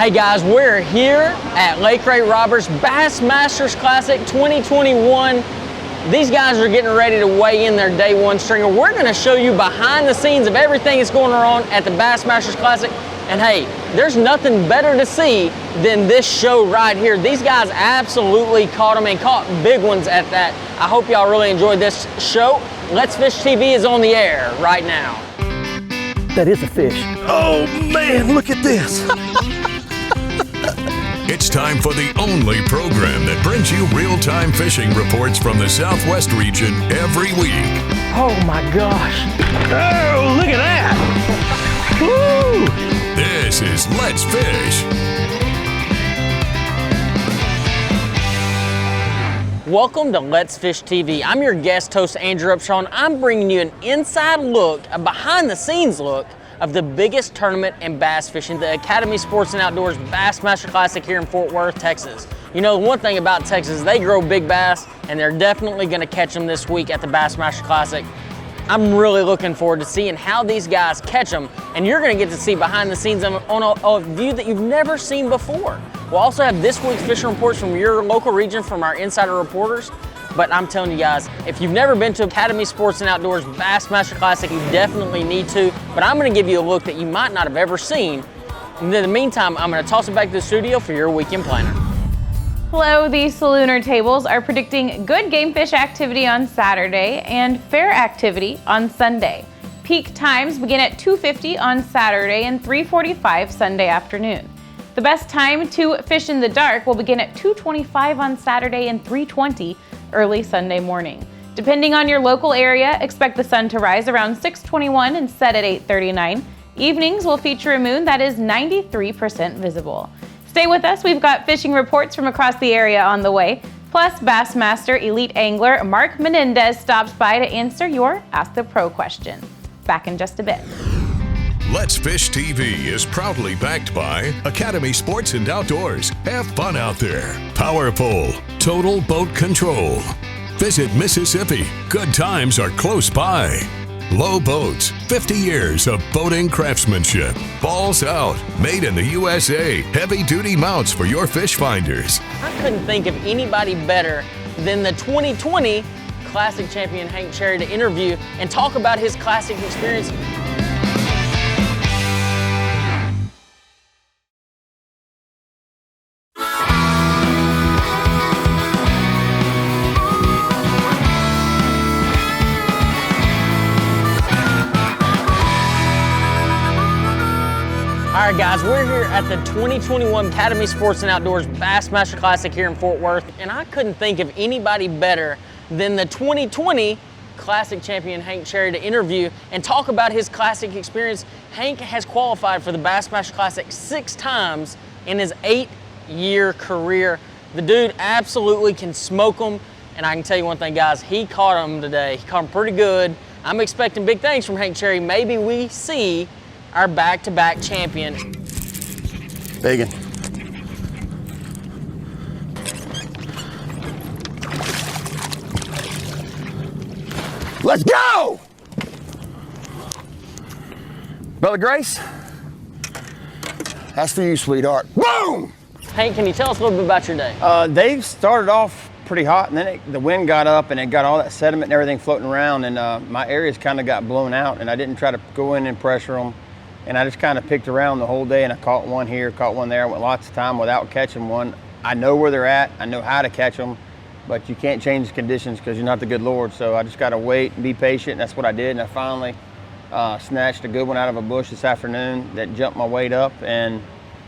Hey guys, we're here at Lake Ray Roberts Bassmasters Classic 2021. These guys are getting ready to weigh in their day one stringer. We're going to show you behind the scenes of everything that's going on at the Bassmasters Classic. And hey, there's nothing better to see than this show right here. These guys absolutely caught them and caught big ones at that. I hope y'all really enjoyed this show. Let's Fish TV is on the air right now. That is a fish. Oh man, look at this. It's time for the only program that brings you real-time fishing reports from the Southwest region every week. Oh my gosh. Oh, look at that. Woo! This is Let's Fish. Welcome to Let's Fish TV. I'm your guest host, Andrew Upshaw. I'm bringing you an inside look, a behind-the-scenes look of the biggest tournament in bass fishing, the Academy Sports and Outdoors Bassmaster Classic here in Fort Worth, Texas. You know, one thing about Texas, they grow big bass, and they're definitely going to catch them this week at the Bassmaster Classic. I'm really looking forward to seeing how these guys catch them, and you're going to get to see behind the scenes on a view that you've never seen before. We'll also have this week's fishing reports from your local region from our insider reporters. But I'm telling you guys, if you've never been to Academy Sports and Outdoors Bassmaster Classic, you definitely need to. But I'm going to give you a look that you might not have ever seen. And in the meantime, I'm going to toss it back to the studio for your weekend planner. Hello, the Salooner tables are predicting good game fish activity on Saturday and fair activity on Sunday. Peak times begin at 2:50 on Saturday and 3:45 Sunday afternoon. The best time to fish in the dark will begin at 2:25 on Saturday and 3:20 early Sunday morning. Depending on your local area, expect the sun to rise around 6:21 and set at 8:39. Evenings will feature a moon that is 93% visible. Stay with us, we've got fishing reports from across the area on the way. Plus, Bassmaster elite angler Mark Menendez stops by to answer your Ask the Pro question. Back in just a bit. Let's Fish TV is proudly backed by Academy Sports and Outdoors. Have fun out there. Power Pole, Total Boat Control. Visit Mississippi. Good times are close by. Low Boats, 50 years of boating craftsmanship. Balls Out, made in the USA. Heavy-duty mounts for your fish finders. I couldn't think of anybody better than the 2020 Classic champion Hank Cherry to interview and talk about his Classic experience. All right, guys, we're here at the 2021 Academy Sports and Outdoors Bassmaster Classic here in Fort Worth, and I couldn't think of anybody better than the 2020 Classic champion Hank Cherry to interview and talk about his Classic experience. Hank has qualified for the Bassmaster Classic 6 times in his 8-year career. The dude absolutely can smoke them, and I can tell you one thing, guys, he caught them today. He caught them pretty good. I'm expecting big things from Hank Cherry. Maybe we see our back-to-back champion. Biggin. Let's go! Bella Grace, that's for you, sweetheart. Boom! Hank, can you tell us a little bit about your day? They started off pretty hot, and then the wind got up and it got all that sediment and everything floating around, and my areas kind of got blown out, and I didn't try to go in and pressure them. And I just kind of picked around the whole day, and I caught one here, caught one there. I went lots of time without catching one. I know where they're at. I know how to catch them, but you can't change the conditions because you're not the good Lord. So I just got to wait and be patient, and that's what I did. And I finally snatched a good one out of a bush this afternoon that jumped my weight up. And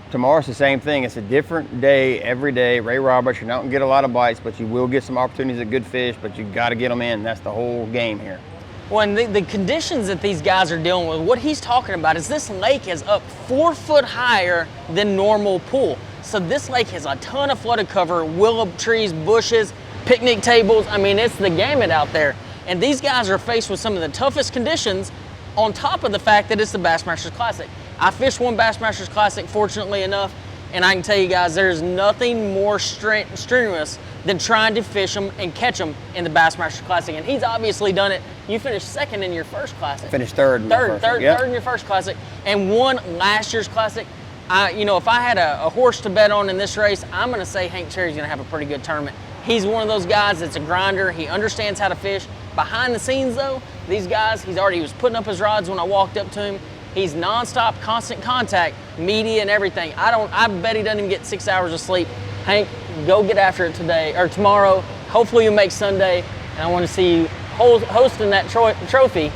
tomorrow's the same thing. It's a different day every day. Ray Roberts, you're not going to get a lot of bites, but you will get some opportunities at good fish, but you got to get them in. That's the whole game here. Well, and the conditions that these guys are dealing with, what he's talking about is this lake is up 4 foot higher than normal pool. So this lake has a ton of flooded cover, willow trees, bushes, picnic tables. I mean, it's the gamut out there. And these guys are faced with some of the toughest conditions on top of the fact that it's the Bassmasters Classic. I fished one Bassmasters Classic, fortunately enough, and I can tell you guys, there's nothing more strenuous than trying to fish them and catch them in the Bassmaster Classic. And he's obviously done it. You finished second in your first Classic. Finished third in third yep. in your first Classic, and won last year's Classic. If I had a horse to bet on in this race, I'm going to say Hank Cherry's going to have a pretty good tournament. He's one of those guys that's a grinder. He understands how to fish. Behind the scenes, though, these guys, he was putting up his rods when I walked up to him. He's nonstop, constant contact, media and everything. I bet he doesn't even get 6 hours of sleep. Hank, go get after it today or tomorrow. Hopefully you'll make Sunday, and I want to see you hosting that trophy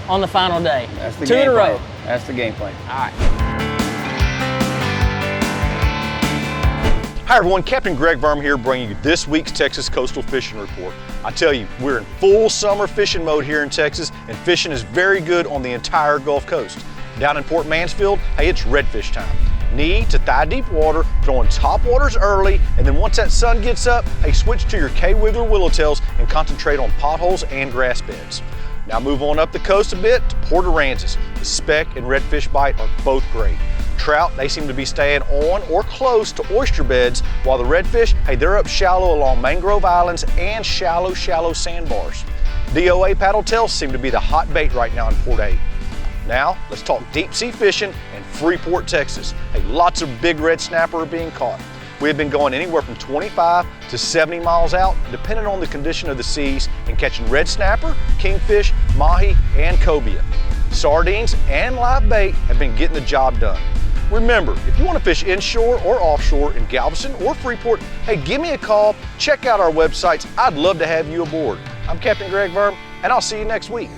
on the final day. That's the 2 in a row. That's the game plan. All right. Hi everyone, Captain Greg Verm here bringing you this week's Texas Coastal Fishing Report. I tell you, we're in full summer fishing mode here in Texas, and fishing is very good on the entire Gulf Coast. Down in Port Mansfield, hey, it's redfish time. Knee to thigh deep water, throwing top waters early, and then once that sun gets up, hey, switch to your K-Wiggler Willowtails and concentrate on potholes and grass beds. Now move on up the coast a bit to Port Aransas. The speck and redfish bite are both great. Trout, they seem to be staying on or close to oyster beds, while the redfish, hey, they're up shallow along mangrove islands and shallow sandbars. DOA paddle tails seem to be the hot bait right now in Port A. Now, let's talk deep sea fishing in Freeport, Texas. Hey, lots of big red snapper are being caught. We have been going anywhere from 25 to 70 miles out, depending on the condition of the seas, and catching red snapper, kingfish, mahi, and cobia. Sardines and live bait have been getting the job done. Remember, if you want to fish inshore or offshore in Galveston or Freeport, hey, give me a call, check out our websites. I'd love to have you aboard. I'm Captain Greg Verm, and I'll see you next week.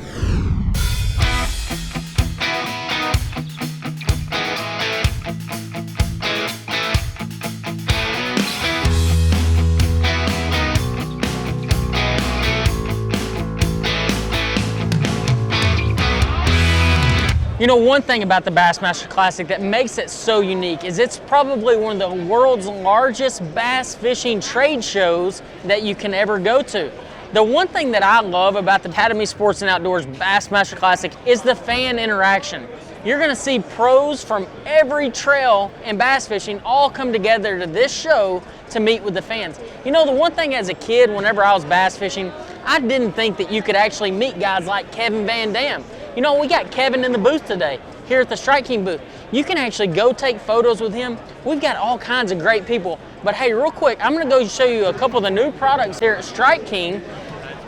One thing about the Bassmaster Classic that makes it so unique is it's probably one of the world's largest bass fishing trade shows that you can ever go to. The one thing that I love about the Academy Sports and Outdoors Bassmaster Classic is the fan interaction. You're going to see pros from every trail in bass fishing all come together to this show to meet with the fans. The one thing as a kid, whenever I was bass fishing, I didn't think that you could actually meet guys like Kevin Van Dam. We got Kevin in the booth today, here at the Strike King booth. You can actually go take photos with him. We've got all kinds of great people. But hey, real quick, I'm gonna go show you a couple of the new products here at Strike King,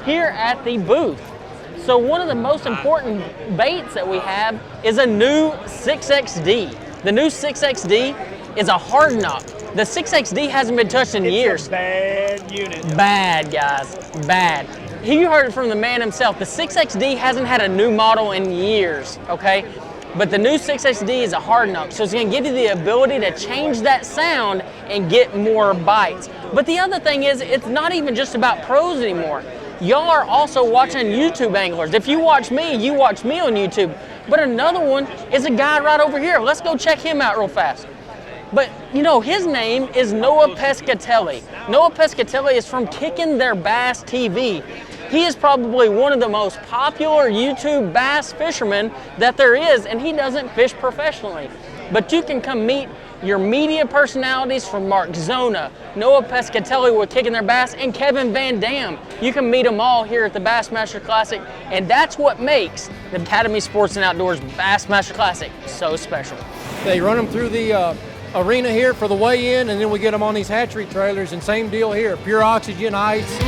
here at the booth. So one of the most important baits that we have is a new 6XD. The new 6XD is a hard knock. The 6XD hasn't been touched in years. It's a bad unit. Bad, guys, bad. You heard it from the man himself. The 6XD hasn't had a new model in years, okay? But the new 6XD is a hard knock, so it's gonna give you the ability to change that sound and get more bites. But the other thing is, it's not even just about pros anymore. Y'all are also watching YouTube anglers. If you watch me on YouTube. But another one is a guy right over here. Let's go check him out real fast. But his name is Noah Pescatelli. Noah Pescatelli is from Kicking Their Bass TV. He is probably one of the most popular YouTube bass fishermen that there is, and he doesn't fish professionally. But you can come meet your media personalities from Mark Zona, Noah Pescatelli with Kicking Their Bass, and Kevin Van Dam. You can meet them all here at the Bassmaster Classic, and that's what makes the Academy Sports and Outdoors Bassmaster Classic so special. They run them through the arena here for the weigh-in, and then we get them on these hatchery trailers, and same deal here, pure oxygen, ice.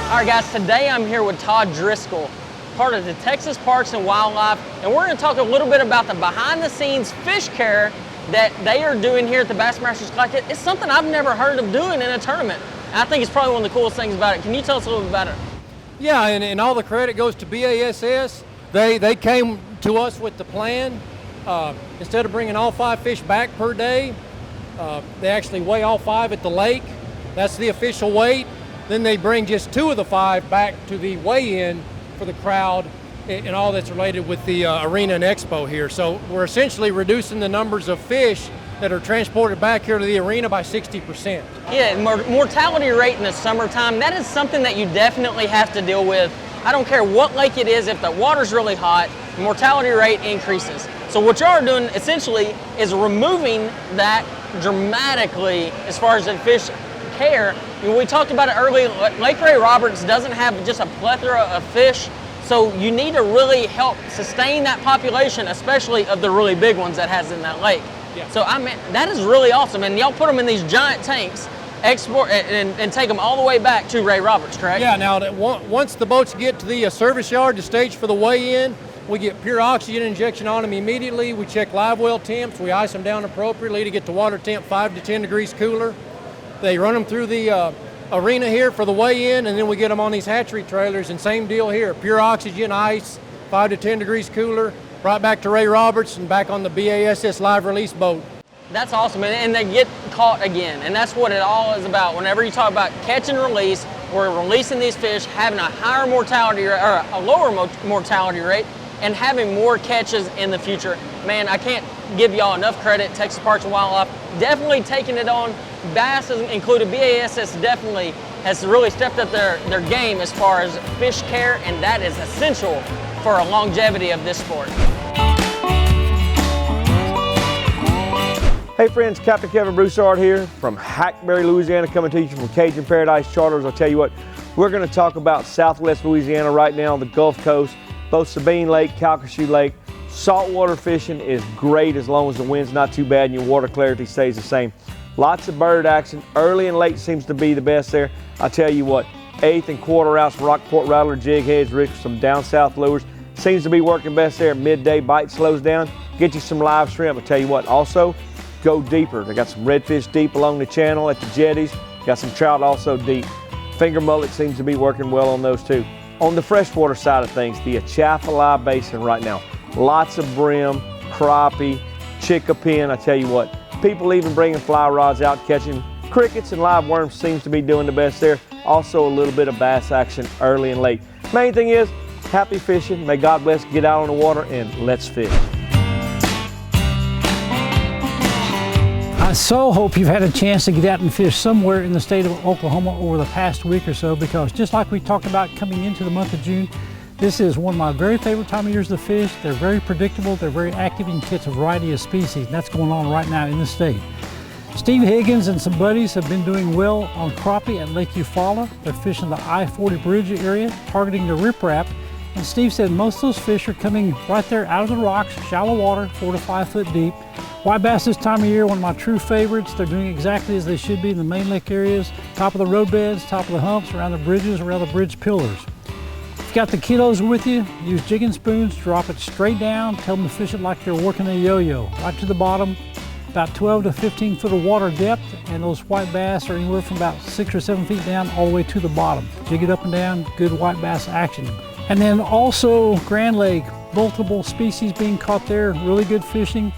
All right, guys, today I'm here with Todd Driscoll, part of the Texas Parks and Wildlife, and we're going to talk a little bit about the behind-the-scenes fish care that they are doing here at the Bassmasters Classic. It's something I've never heard of doing in a tournament. And I think it's probably one of the coolest things about it. Can you tell us a little bit about it? Yeah, and all the credit goes to BASS. They came to us with the plan. Instead of bringing all 5 fish back per day, they actually weigh all 5 at the lake. That's the official weight. Then they bring just 2 of the 5 back to the weigh-in for the crowd and all that's related with the arena and expo here. So we're essentially reducing the numbers of fish that are transported back here to the arena by 60%. Yeah, mortality rate in the summertime, that is something that you definitely have to deal with. I don't care what lake it is, if the water's really hot, mortality rate increases. So So what you are doing essentially is removing that dramatically as far as the fish care. We talked about it earlier, Lake Ray Roberts doesn't have just a plethora of fish, so you need to really help sustain that population, especially of the really big ones that has in that lake. Yeah. So I mean, that is really awesome, and y'all put them in these giant tanks, export and take them all the way back to Ray Roberts, correct? Yeah, now that once the boats get to the service yard, the stage for the weigh-in, we get pure oxygen injection on them immediately. We check live well temps. We ice them down appropriately to get the water temp 5 to 10 degrees cooler. They run them through the arena here for the weigh-in, and then we get them on these hatchery trailers, and same deal here. Pure oxygen, ice, 5 to 10 degrees cooler, right back to Ray Roberts and back on the BASS live release boat. That's awesome, and they get caught again, and that's what it all is about. Whenever you talk about catch and release, we're releasing these fish, having a higher mortality rate, or a lower mortality rate, and having more catches in the future. Man, I can't give y'all enough credit. Texas Parks and Wildlife definitely taking it on. Bass is included. BASS definitely has really stepped up their game as far as fish care, and that is essential for a longevity of this sport. Hey friends, Captain Kevin Broussard here from Hackberry, Louisiana, coming to you from Cajun Paradise Charters. I'll tell you what, we're going to talk about Southwest Louisiana right now, the Gulf Coast, both Sabine Lake, Calcasieu Lake. Saltwater fishing is great as long as the wind's not too bad and your water clarity stays the same. Lots of bird action. Early and late seems to be the best there. I'll tell you what, 8th and quarter outs, Rockport Rattler, jig heads, ricks, some down south lures. Seems to be working best there. Midday bite slows down. Get you some live shrimp. I'll tell you what, also go deeper. They got some redfish deep along the channel at the jetties. Got some trout also deep. Finger mullet seems to be working well on those too. On the freshwater side of things, the Atchafalaya Basin right now. Lots of brim, crappie, chickapin. I tell you what, people even bringing fly rods out, catching crickets and live worms seems to be doing the best there. Also a little bit of bass action early and late. Main thing is, happy fishing. May God bless. Get out on the water and let's fish. I so hope you've had a chance to get out and fish somewhere in the state of Oklahoma over the past week or so, because just like we talked about coming into the month of June, this is one of my very favorite time of years to fish. They're very predictable, they're very active, you can catch a variety of species, and that's going on right now in the state. Steve Higgins and some buddies have been doing well on crappie at Lake Eufaula. They're fishing the I-40 bridge area, targeting the riprap, and Steve said most of those fish are coming right there out of the rocks, shallow water, 4 to 5 foot deep. White bass this time of year, one of my true favorites. They're doing exactly as they should be in the main lake areas, top of the roadbeds, top of the humps, around the bridges, around the bridge pillars. If you've got the kiddos with you, use jigging spoons, drop it straight down, tell them to fish it like they're working a yo-yo, right to the bottom, about 12 to 15 foot of water depth, and those white bass are anywhere from about 6 or 7 feet down all the way to the bottom. Jig it up and down, good white bass action. And then also Grand Lake, multiple species being caught there, really good fishing.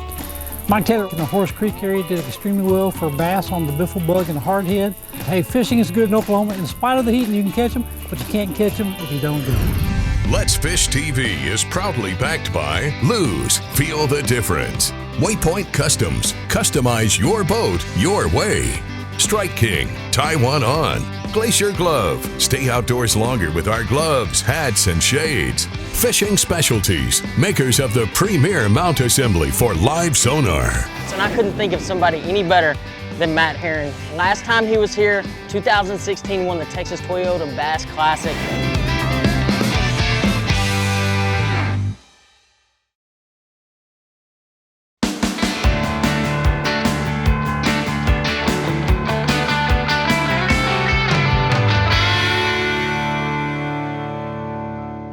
Mike Taylor in the Horse Creek area did extremely well for bass on the biffle bug and hardhead. Hey, fishing is good in Oklahoma. In spite of the heat, and you can catch them, but you can't catch them if you don't do it. Let's Fish TV is proudly backed by Lose. Feel the difference. Waypoint Customs. Customize your boat your way. Strike King. Tie one on. Glacier Glove. Stay outdoors longer with our gloves, hats, and shades. Fishing Specialties. Makers of the premier mount assembly for live sonar. And I couldn't think of somebody any better than Matt Herron. Last time he was here, 2016, won the Texas Toyota Bass Classic.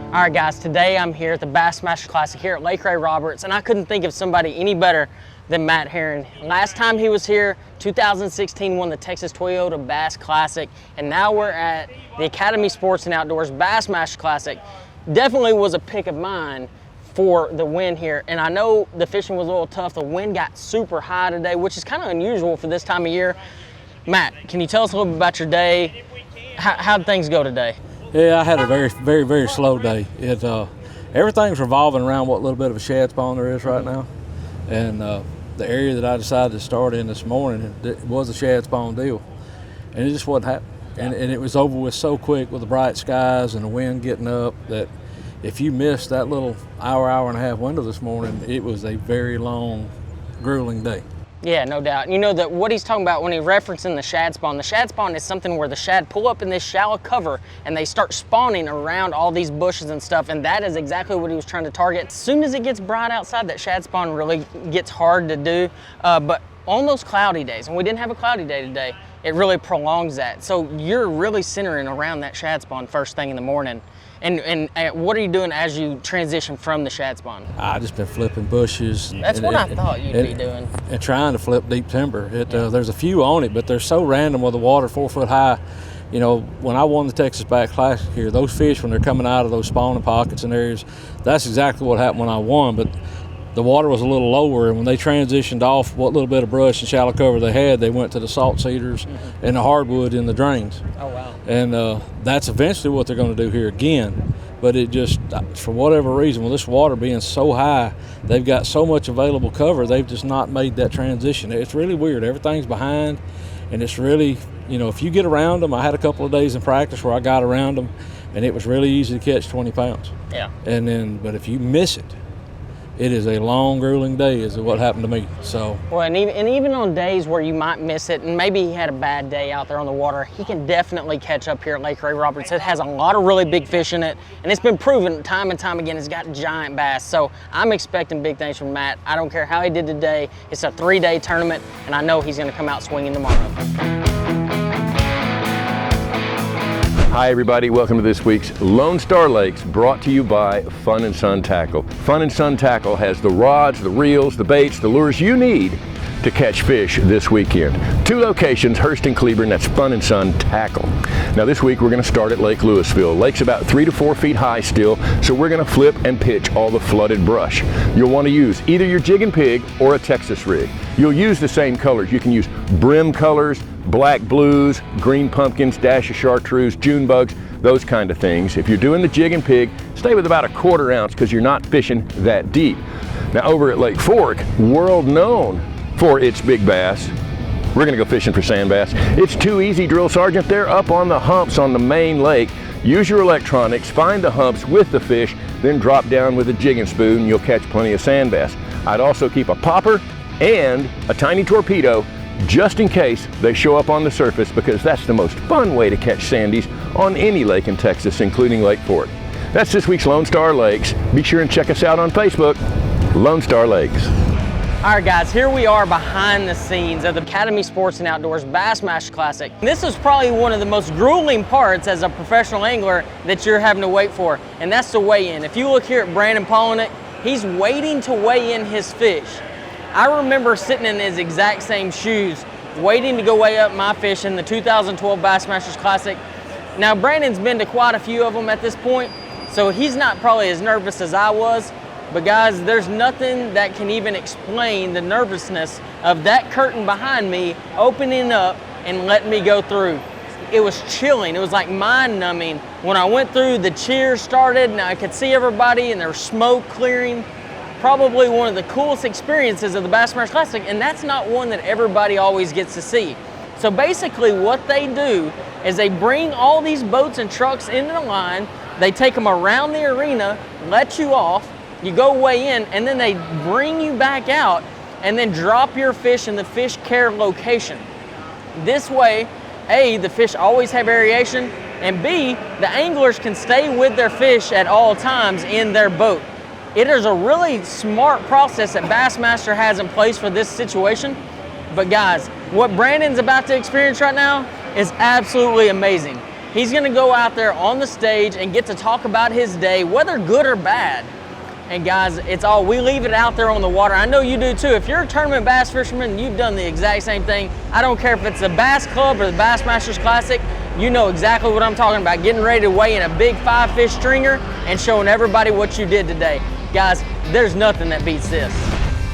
All right, guys, today I'm here at the Bassmaster Classic here at Lake Ray Roberts, and I couldn't think of somebody any better than Matt Herron. Last time he was here, 2016, won the Texas Toyota Bass Classic, and now we're at the Academy Sports and Outdoors Bassmaster Classic. Definitely was a pick of mine for the win here, and I know the fishing was a little tough. The wind got super high today, which is kind of unusual for this time of year. Matt, can you tell us a little bit about your day? How'd things go today? Yeah, I had a very slow day. Everything's revolving around what little bit of a shad spawn there is right now. And the area that I decided to start in this morning, it was a shad spawn deal. And it just wasn't happening. And it was over with so quick with the bright skies and the wind getting up that if you missed that little hour and a half window this morning, it was a very long, grueling day. Yeah, no doubt. You know that what he's talking about when he's referencing the shad spawn is something where the shad pull up in this shallow cover and they start spawning around all these bushes and stuff, and that is exactly what he was trying to target. As soon as it gets bright outside, that shad spawn really gets hard to do, but on those cloudy days, and we didn't have a cloudy day today, it really prolongs that. So you're really centering around that shad spawn first thing in the morning. And what are you doing as you transition from the shad spawn? I just been flipping bushes. That's what I thought you'd be doing. And trying to flip deep timber. There's a few on it, but they're so random with the water 4 foot high. You know, when I won the Texas Bass Classic here, those fish, when they're coming out of those spawning pockets and areas, that's exactly what happened when I won. But the water was a little lower, and when they transitioned off what little bit of brush and shallow cover they had, they went to the salt cedars and the hardwood in the drains. Oh, wow. And that's eventually what they're going to do here again. But it just, for whatever reason, with this water being so high, they've got so much available cover, they've just not made that transition. It's really weird. Everything's behind, and it's really, you know, if you get around them, I had a couple of days in practice where I got around them, and it was really easy to catch 20 pounds. Yeah. And then, but if you miss it, it is a long, grueling day, is what happened to me. So. Well, and even on days where you might miss it, and maybe he had a bad day out there on the water, he can definitely catch up here at Lake Ray Roberts. It has a lot of really big fish in it, and it's been proven time and time again it's got giant bass. So I'm expecting big things from Matt. I don't care how he did today. It's a 3-day tournament, and I know he's going to come out swinging tomorrow. Hi everybody, welcome to this week's Lone Star Lakes, brought to you by Fun and Sun Tackle. Fun and Sun Tackle has the rods, the reels, the baits, the lures you need to catch fish this weekend. 2 locations, Hurst and Cleburne, that's Fun and Sun Tackle. Now this week we're going to start at Lake Louisville. Lake's about 3 to 4 feet high still, so we're going to flip and pitch all the flooded brush. You'll want to use either your jig and pig or a Texas rig. You'll use the same colors. You can use brim colors, black blues, green pumpkins, dash of chartreuse, June bugs, those kind of things. If you're doing the jig and pig, stay with about a 1/4 ounce because you're not fishing that deep. Now over at Lake Fork, world known for its big bass, we're gonna go fishing for sand bass. It's too easy, Drill Sergeant. They're up on the humps on the main lake. Use your electronics, find the humps with the fish, then drop down with a jigging spoon and you'll catch plenty of sand bass. I'd also keep a popper and a tiny torpedo just in case they show up on the surface, because that's the most fun way to catch sandies on any lake in Texas, including Lake Fork. That's this week's Lone Star Lakes. Be sure and check us out on Facebook, Lone Star Lakes. All right, guys, here we are behind the scenes of the Academy Sports and Outdoors Bassmaster Classic. This is probably one of the most grueling parts as a professional angler that you're having to wait for, and that's the weigh-in. If you look here at Brandon Polinick, he's waiting to weigh in his fish. I remember sitting in his exact same shoes, waiting to go weigh up my fish in the 2012 Bassmasters Classic. Now, Brandon's been to quite a few of them at this point, so he's not probably as nervous as I was. But guys, there's nothing that can even explain the nervousness of that curtain behind me opening up and letting me go through. It was chilling. It was like mind-numbing. When I went through, the cheers started, and I could see everybody, and there was smoke clearing. Probably one of the coolest experiences of the Bassmaster Classic, and that's not one that everybody always gets to see. So basically what they do is they bring all these boats and trucks into the line, they take them around the arena, let you off, you go weigh in, and then they bring you back out and then drop your fish in the fish care location. This way, A, the fish always have aeration, and B, the anglers can stay with their fish at all times in their boat. It is a really smart process that Bassmaster has in place for this situation. But guys, what Brandon's about to experience right now is absolutely amazing. He's gonna go out there on the stage and get to talk about his day, whether good or bad. And guys, we leave it out there on the water. I know you do too. If you're a tournament bass fisherman, you've done the exact same thing. I don't care if it's the Bass Club or the Bassmasters Classic, you know exactly what I'm talking about. Getting ready to weigh in a big 5-fish stringer and showing everybody what you did today. Guys, there's nothing that beats this.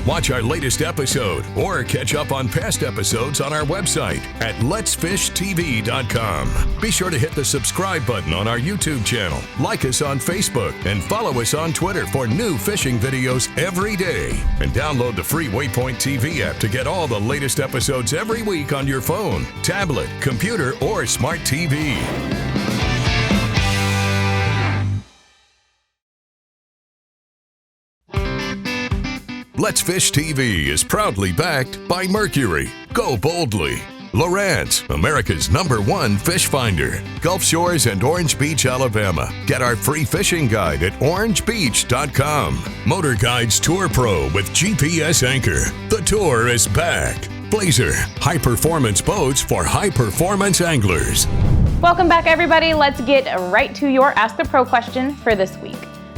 Watch our latest episode or catch up on past episodes on our website at letsfishtv.com. Be sure to hit the subscribe button on our YouTube channel, like us on Facebook, and follow us on Twitter for new fishing videos every day. And download the free Waypoint TV app to get all the latest episodes every week on your phone, tablet, computer, or smart TV. Let's Fish TV is proudly backed by Mercury, Go Boldly, Lowrance, America's #1 fish finder, Gulf Shores and Orange Beach, Alabama. Get our free fishing guide at orangebeach.com. Motor Guides Tour Pro with GPS Anchor. The tour is back. Blazer, high-performance boats for high-performance anglers. Welcome back, everybody. Let's get right to your Ask the Pro question for this week.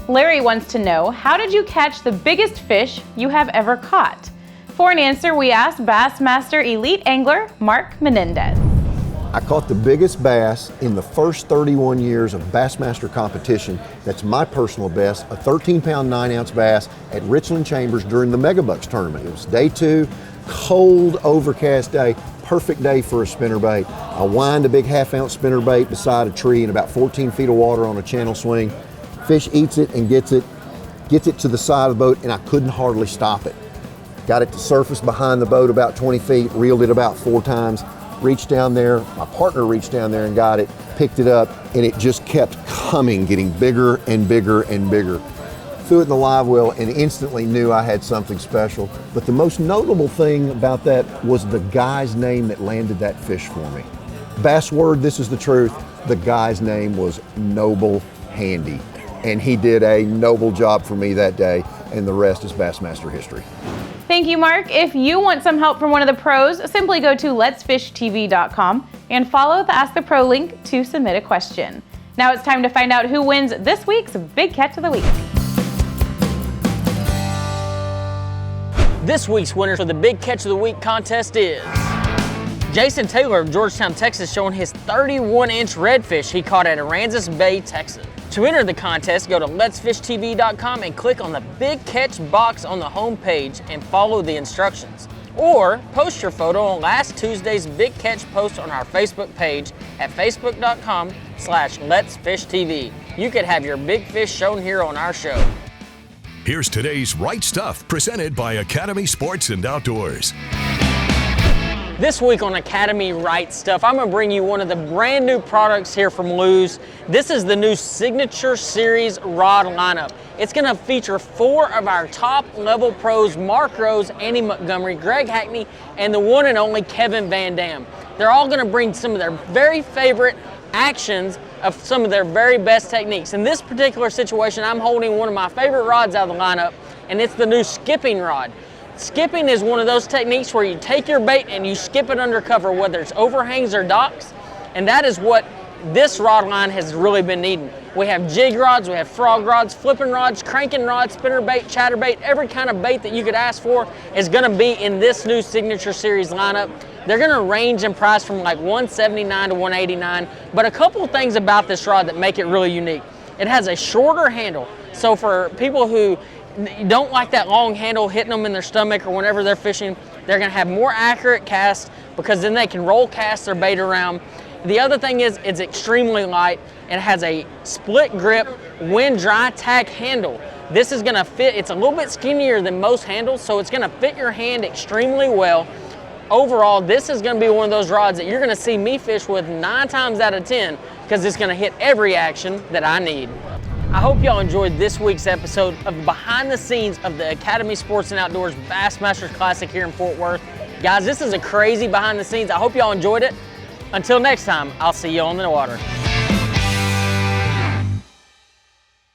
Larry wants to know, how did you catch the biggest fish you have ever caught? For an answer, we asked Bassmaster elite angler Mark Menendez. I caught the biggest bass in the first 31 years of Bassmaster competition. That's my personal best, a 13-pound, 9-ounce bass at Richland Chambers during the Megabucks tournament. It was day 2, cold, overcast day, perfect day for a spinnerbait. I wind a big half-ounce spinnerbait beside a tree in about 14 feet of water on a channel swing. Fish eats it and gets it to the side of the boat, and I couldn't hardly stop it. Got it to surface behind the boat about 20 feet, reeled it about 4 times, reached down there, my partner reached down there and got it, picked it up, and it just kept coming, getting bigger and bigger and bigger. Threw it in the live well and instantly knew I had something special. But the most notable thing about that was the guy's name that landed that fish for me. Bass word, this is the truth, the guy's name was Noble Handy. And he did a noble job for me that day, and the rest is Bassmaster history. Thank you, Mark. If you want some help from one of the pros, simply go to letsfishtv.com and follow the Ask the Pro link to submit a question. Now it's time to find out who wins this week's Big Catch of the Week. This week's winner for the Big Catch of the Week contest is Jason Taylor of Georgetown, Texas, showing his 31-inch redfish he caught at Aransas Bay, Texas. To enter the contest, go to letsfishtv.com and click on the Big Catch box on the home page and follow the instructions. Or post your photo on last Tuesday's Big Catch post on our Facebook page at facebook.com/letsfishtv. You could have your big fish shown here on our show. Here's today's Right Stuff, presented by Academy Sports and Outdoors. This week on Academy Right Stuff, I'm going to bring you one of the brand new products here from Lew's. This is the new Signature Series rod lineup. It's going to feature 4 of our top level pros, Mark Rose, Andy Montgomery, Greg Hackney, and the one and only Kevin Van Dam. They're all going to bring some of their very favorite actions of some of their very best techniques. In this particular situation, I'm holding one of my favorite rods out of the lineup, and it's the new skipping rod. Skipping is one of those techniques where you take your bait and you skip it undercover, whether it's overhangs or docks, and that is what this rod line has really been needing. We have jig rods, we have frog rods, flipping rods, cranking rods, spinner bait, chatter bait, every kind of bait that you could ask for is going to be in this new Signature Series lineup. They're going to range in price from like $179 to $189, but a couple of things about this rod that make it really unique. It has a shorter handle, so for people who don't like that long handle hitting them in their stomach or whenever they're fishing, they're going to have more accurate casts because then they can roll cast their bait around. The other thing is it's extremely light and has a split grip wind dry tack handle. This is going to fit, it's a little bit skinnier than most handles, so it's going to fit your hand extremely well. Overall, this is going to be one of those rods that you're going to see me fish with 9 times out of 10 because it's going to hit every action that I need. I hope y'all enjoyed this week's episode of behind the scenes of the Academy Sports and Outdoors Bassmasters Classic here in Fort Worth. Guys, this is a crazy behind the scenes. I hope y'all enjoyed it. Until next time, I'll see you on the water.